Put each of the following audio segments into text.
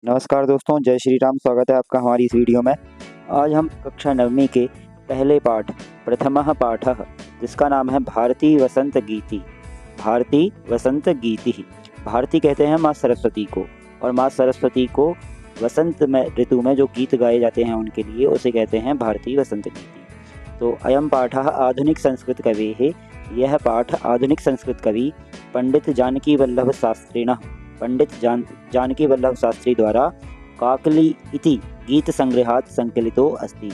नमस्कार दोस्तों, जय श्री राम। स्वागत है आपका हमारी इस वीडियो में। आज हम कक्षा 9वीं के पहले पाठ प्रथमः पाठः, जिसका नाम है भारती वसंत गीति। भारती वसंत गीति। भारती कहते हैं माँ सरस्वती को, और माँ सरस्वती को वसंत में ऋतु में जो गीत गाए जाते हैं उनके लिए उसे कहते हैं भारती वसंत गीति। तो अयम पाठः आधुनिक संस्कृत कवेः, यह पाठ आधुनिक संस्कृत कवि पंडित जानकी वल्लभ शास्त्रिणः जानकी वल्लभ शास्त्री द्वारा काकली इति गीत संग्रहात् संकलितो अस्ति।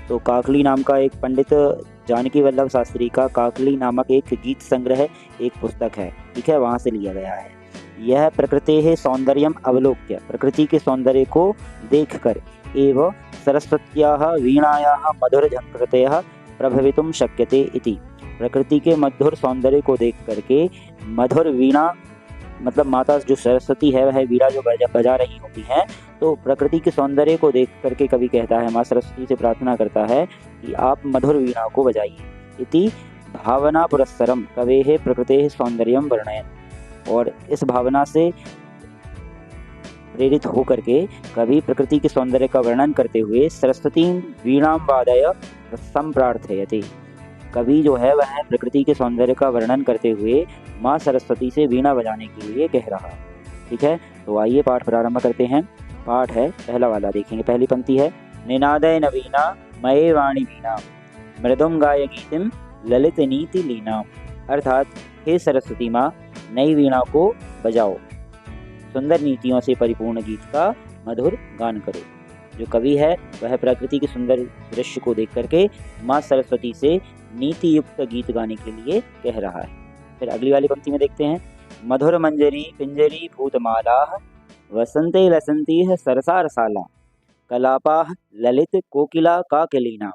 तो काकली नाम का एक पंडित जानकी वल्लभ शास्त्री का काकली नामक एक गीत संग्रह एक पुस्तक है, ठीक है, वहाँ से लिया गया है। यह प्रकृतेः सौंदर्यम अवलोक्य, प्रकृति के सौंदर्य को देखकर एवं सरस्वत्याः वीणायाः मधुर झंकृतयः प्रभवितुं शक्यते इति। प्रकृति के मधुर सौंदर्य को देख करके मधुर वीणा, मतलब माता जो सरस्वती है वह वीणा जो बजा रही होती हैं, तो प्रकृति के सौंदर्य को देख करके कवि कहता है, माँ सरस्वती से प्रार्थना करता है कि आप मधुर वीणा को बजाइए। इति भावना पुरस्सरम कवेः प्रकृतेः सौंदर्यम वर्णयन्। और इस भावना से प्रेरित होकर के कवि प्रकृति के सौंदर्य का वर्णन करते हुए सरस्वती वीणां वादय संप्रार्थयते। कवि जो है वह प्रकृति के सौंदर्य का वर्णन करते हुए माँ सरस्वती से वीणा बजाने के लिए कह रहा है, ठीक है। तो आइए पाठ प्रारंभ करते हैं। पाठ है पहला वाला, देखेंगे। पहली पंक्ति है, निनादय नवीना मये वाणी वीणा मृदुम गाय गीतिम ललित नीति लीना। अर्थात हे सरस्वती माँ, नई वीणा को बजाओ, सुंदर नीतियों से परिपूर्ण गीत का मधुर गान करो। जो कवि है वह प्रकृति के सुंदर दृश्य को देख करके माँ सरस्वती से नीति युक्त गीत गाने के लिए कह रहा है। फिर अगली वाली पंक्ति में देखते हैं, मधुर मंजरी पिंजरी भूतमाला वसंते लसंती सरसा रसाला कलापा ललित कोकिला काकलीना।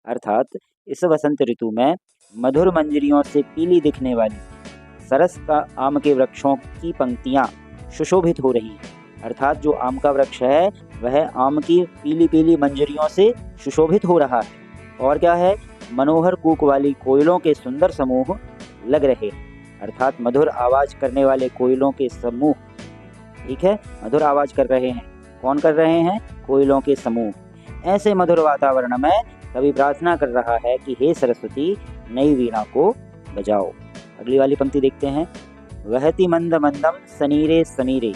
अर्थात इस वसंत ऋतु में मधुर मंजरियों से पीली दिखने वाली सरस का आम के वृक्षों की पंक्तियां सुशोभित हो रही हैं। अर्थात जो आम का वृक्ष है वह आम की पीली पीली मंजरियों से सुशोभित हो रहा है। और क्या है, मनोहर कूक वाली कोयलों के सुंदर समूह लग रहे हैं। अर्थात मधुर आवाज करने वाले कोयलों के समूह, ठीक है, मधुर आवाज कर रहे हैं। कौन कर रहे हैं? कोयलों के समूह। ऐसे मधुर वातावरण में कवि प्रार्थना कर रहा है कि हे सरस्वती, नई वीणा को बजाओ। अगली वाली पंक्ति देखते हैं, वहति मंद मंदम सनीरे समीरे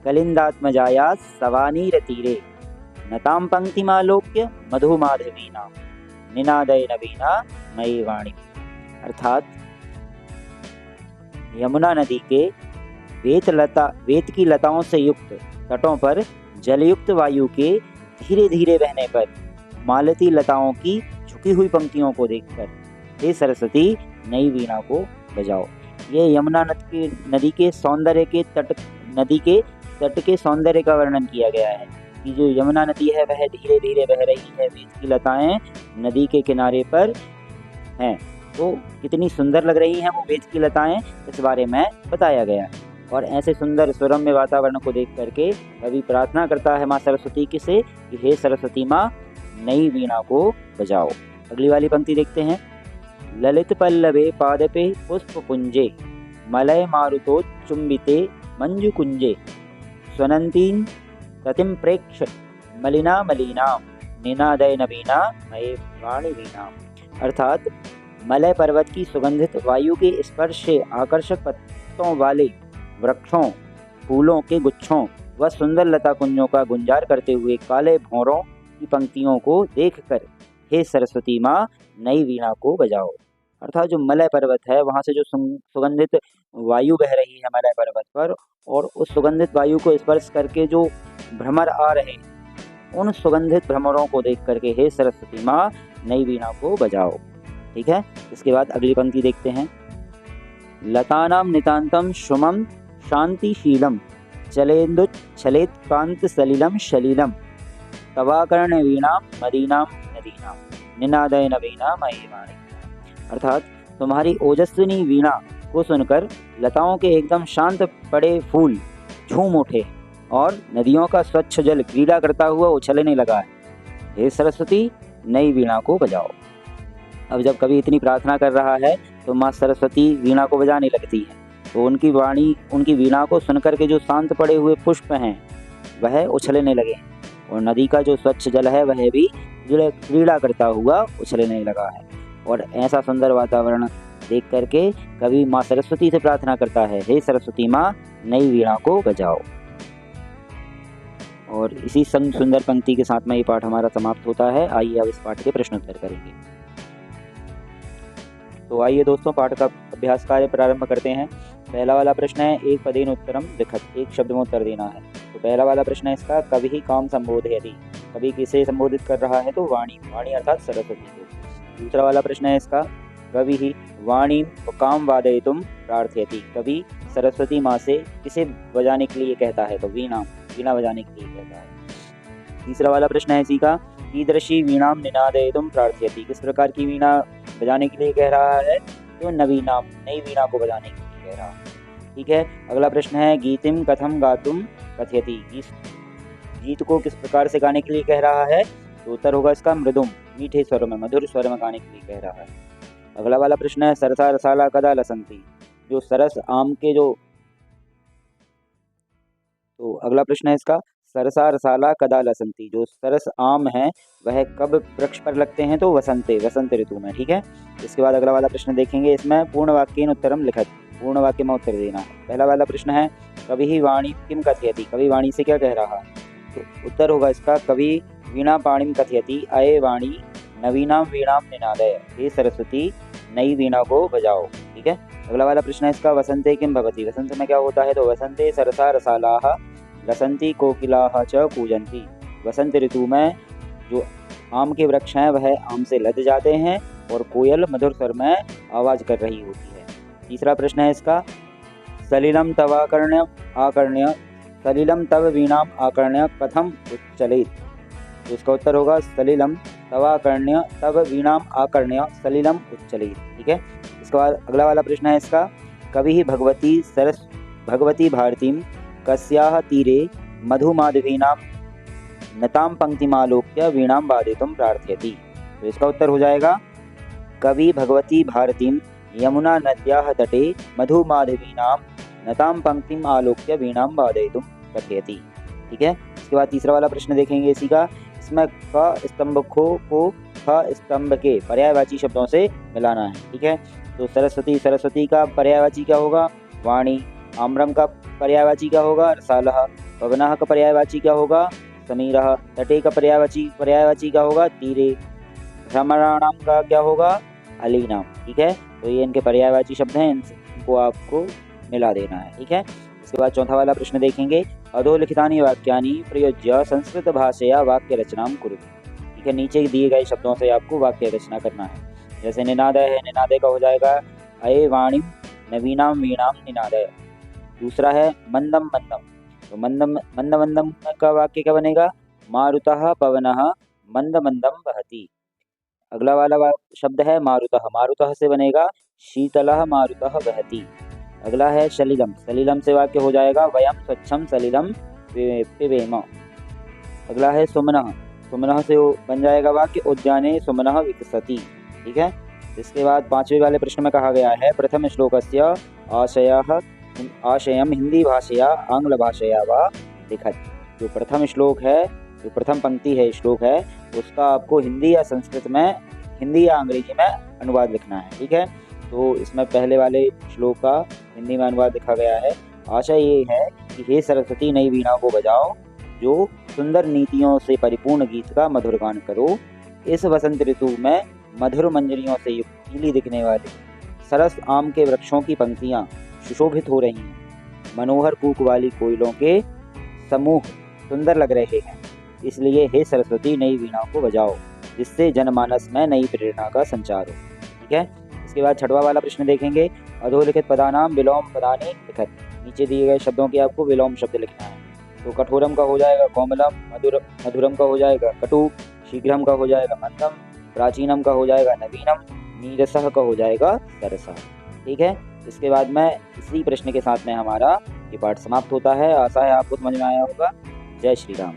कलिंदात्मजाया सवानीर तीरे नताम पंक्तिमालोक्य मधुमाधवीना निनादय नवीना मयि वाणी। अर्थात यमुना नदी के वेत की लताओं से युक्त तटों पर जलयुक्त वायु के धीरे धीरे बहने पर मालती लताओं की झुकी हुई पंक्तियों को देखकर हे सरस्वती, नई वीणा को बजाओ। ये यमुना नदी के सौंदर्य के तट के सौंदर्य का वर्णन किया गया है कि जो यमुना नदी है वह धीरे धीरे बह रही है, वेत की लताएं नदी के किनारे पर हैं, तो कितनी सुंदर लग रही हैं वो वेत की लताएं, इस बारे में बताया गया है। और ऐसे सुंदर सुरम्य वातावरण को देख करके कवि प्रार्थना करता है माँ सरस्वती से कि हे सरस्वती माँ, नई वीणा को बजाओ। अगली वाली पंक्ति देखते हैं, ललित पल्लवे पादपे पुष्प पुंजे मलय मारुतो चुंबिते मंजु कुंजे स्वनंतीन रतिम प्रेक्ष मलिना मलिना निनादय नवीना मये वाणी वीणा। अर्थात मलय पर्वत की सुगंधित वायु के स्पर्श से आकर्षक पत्तों वाले वृक्षों, फूलों के गुच्छों व सुंदर लता कुंजों का गुंजार करते हुए काले भौरों की पंक्तियों को देखकर हे सरस्वती माँ, नई वीणा को बजाओ। अर्थात जो मलय पर्वत है वहाँ से जो सुगंधित वायु बह रही है मलय पर्वत पर, और उस सुगंधित वायु को स्पर्श करके जो भ्रमर आ रहे हैं, उन सुगंधित भ्रमरों को देख करके हे सरस्वती माँ, नई वीणा को बजाओ, ठीक है। इसके बाद अगली पंक्ति देखते हैं, लतानां नितांतम शुमम शांतिशीलम चलेन्दुत छलेत कांत सलिलम शलीलम तवाकर्ण वीणा मदीनाम नदीनाम निनादय नवीना मयि वाणी। अर्थात तुम्हारी ओजस्विनी वीणा को सुनकर लताओं के एकदम शांत पड़े फूल झूम उठे और नदियों का स्वच्छ जल क्रीड़ा करता हुआ उछलने लगा है। हे सरस्वती, नई वीणा को बजाओ। अब जब कवि इतनी प्रार्थना कर रहा है तो माँ सरस्वती वीणा को बजाने लगती है। तो उनकी वीणा को सुनकर के जो शांत पड़े हुए पुष्प हैं, वह उछलने लगे, और नदी का जो स्वच्छ जल है वह भी क्रीड़ा करता हुआ उछलने लगा है। और ऐसा सुंदर वातावरण देख करके कवि माँ सरस्वती से प्रार्थना करता है, हे सरस्वती माँ नई वीणा को बजाओ। और इसी संग सुंदर पंक्ति के साथ में ये पाठ हमारा समाप्त होता है। आइए अब इस पाठ के प्रश्न उत्तर करेंगे। तो आइए दोस्तों पाठ का अभ्यास कार्य प्रारंभ करते हैं। पहला वाला प्रश्न है, एक पदेन उत्तरम लिखत, एक शब्द में उत्तर देना है। तो पहला वाला प्रश्न है इसका, कवि ही काम संबोधयति, कवि किसे संबोधित कर रहा है? तो वाणी, वाणी अर्थात सरस्वती को। दूसरा वाला प्रश्न है इसका, कवि ही वाणी काम वादयितुम प्रार्थयति, कवि सरस्वती माँ से किसे बजाने के लिए कहता है? तो वीणा, वीणा बजाने के लिए कहता है। तीसरा वाला प्रश्न है इसी का, कीदृशी वीणाम निनादयितुम प्रार्थयति, किस प्रकार की वीणा बजाने के लिए कह रहा है? तो नवीनाम, नई वीणा को बजाने के लिए कह रहा है। ठीक है। अगला प्रश्न है, गीतिम कथम गातुम कथयति, गीत को किस प्रकार से गाने के लिए कह रहा है? तो उत्तर होगा इसका मृदुम, मीठे स्वर में, मधुर स्वर में गाने के लिए कह रहा है। अगला वाला प्रश्न है, सरसा रसाला कदा लसंती, जो सरस आम के जो, तो अगला प्रश्न है इसका, सरसा रसाला कदा लसंती, जो सरस आम है वह कब वृक्ष पर लगते हैं? तो वसंते, वसंत ऋतु में। ठीक है। इसके बाद अगला वाला प्रश्न देखेंगे, इसमें पूर्ण वाक्येन उत्तरम लिखत, पूर्ण वाक्य में उत्तर देना है। पहला वाला प्रश्न है, कवि ही वाणी किम कथयति, कवि वाणी से क्या कह रहा है? तो उत्तर होगा इसका, कवि वीणा पाणिम कथयति अये वाणी नवीनाम वीणाम निनादय, हे सरस्वती नई वीणा को बजाओ। ठीक है। अगला वाला प्रश्न है इसका, वसंते किम भवति, वसंत में क्या होता है? तो वसंते सरसा रसालाः लसंती कोकिलाः च कूजन्ति, वसंत ऋतु में जो आम के वृक्ष हैं वह आम से लद जाते हैं और कोयल मधुर स्वर में आवाज कर रही होती है। तीसरा प्रश्न है इसका, सलिलम तवाकर्ण्य आकर्ण्य, सलिलम तव वीणाम आकर्ण्य कथम उच्चलित, तो इसका उत्तर होगा सलिलम तवाकर्ण्य तव वीणाम आकर्ण्य सलिलम उच्चलित। ठीक है। इसके बाद अगला वाला प्रश्न है इसका, कवि ही भगवती सरस भगवती भारतीम कस्याः तीरे मधुमाधवीनाम नताम पंक्तिमालोक्य वीणाम वादयितुम प्रार्थयति, तो इसका उत्तर हो जाएगा, कवि भगवती भारतीम यमुना नद्याः तटे मधुमाधवीनाम नताम पंक्तिम आलोक्य वीणाम वादयितुम कथयति। ठीक है। इसके बाद तीसरा वाला प्रश्न देखेंगे इसी का, इसमें क स्तंभ को ख स्तंभ के पर्यायवाची शब्दों से मिलाना है। ठीक है। तो सरस्वती, सरस्वती का पर्यायवाची क्या होगा? वाणी। आम्रम का पर्यायवाची क्या होगा? रसालः। पवनः का पर्यायवाची क्या होगा? समीरः। तटे का पर्यायवाची क्या होगा? तीरे। भ्रमराणाम का क्या होगा? अलीनाम। ठीक है। तो ये इनके पर्यायवाची शब्द हैं, इनको आपको मिला देना है। ठीक है। इसके बाद चौथा वाला प्रश्न देखेंगे, अधोलिखितानि वाक्यानि प्रयोज्य संस्कृत भाषया वाक्य रचनाम कुरुते। ठीक है। नीचे दिए गए शब्दों से आपको वाक्य रचना करना है। जैसे निनादय है, निनादय का हो जाएगा अये वाणिम नवीनाम वीणाम निनादय। दूसरा है मंदम मंदम, तो मंदम मंद मंदम का वाक्य क्या बनेगा? मारुतः पवनः मंद मंदम वहति। अगला वाला शब्द है मारुतः, मारुतः से बनेगा शीतलः मारुतः वहति। अगला है सलिलम, सलिलम से वाक्य हो जाएगा वयम स्वच्छम सलिलम पिबेम। अगला है सुमनः, सुमनः से बन जाएगा वाक्य उद्याने सुमनः विकसति। ठीक है। इसके बाद पांचवें वाले प्रश्न में कहा गया है, प्रथम श्लोकस्य आशयम हिंदी भाषया आंग्ल भाषया वा लिखत। जो प्रथम श्लोक है, जो प्रथम पंक्ति है श्लोक है, उसका आपको हिंदी या संस्कृत में, हिंदी या अंग्रेजी में अनुवाद लिखना है। ठीक है। तो इसमें पहले वाले श्लोक का हिंदी में अनुवाद लिखा गया है। आशय ये है कि हे सरस्वती नई वीणा को बजाओ, जो सुंदर नीतियों से परिपूर्ण गीत का मधुर गान करो। इस वसंत ऋतु में मधुर मंजरियों से युक्त पीली दिखने वाले सरस आम के वृक्षों की पंक्तियां सुशोभित हो रही हैं। मनोहर कूक वाली कोयलों के समूह सुंदर लग रहे हैं। इसलिए हे सरस्वती नई वीणा को बजाओ, जिससे जनमानस में नई प्रेरणा का संचार हो। ठीक है। इसके बाद छठवां वाला प्रश्न देखेंगे, अधोलिखित पदानाम विलोम पदानि लिखत। नीचे दिए गए शब्दों के आपको विलोम शब्द लिखना है। तो कठोरम का हो जाएगा कोमलम, मधुरम का हो जाएगा कटु, शीघ्रम का हो जाएगा मंदम, प्राचीनम का हो जाएगा नवीनम, नीरसः का हो जाएगा सरसः। ठीक है। इसके बाद में इसी प्रश्न के साथ में हमारा ये पाठ समाप्त होता है। आशा है आपको समझ में आया होगा। जय श्री राम।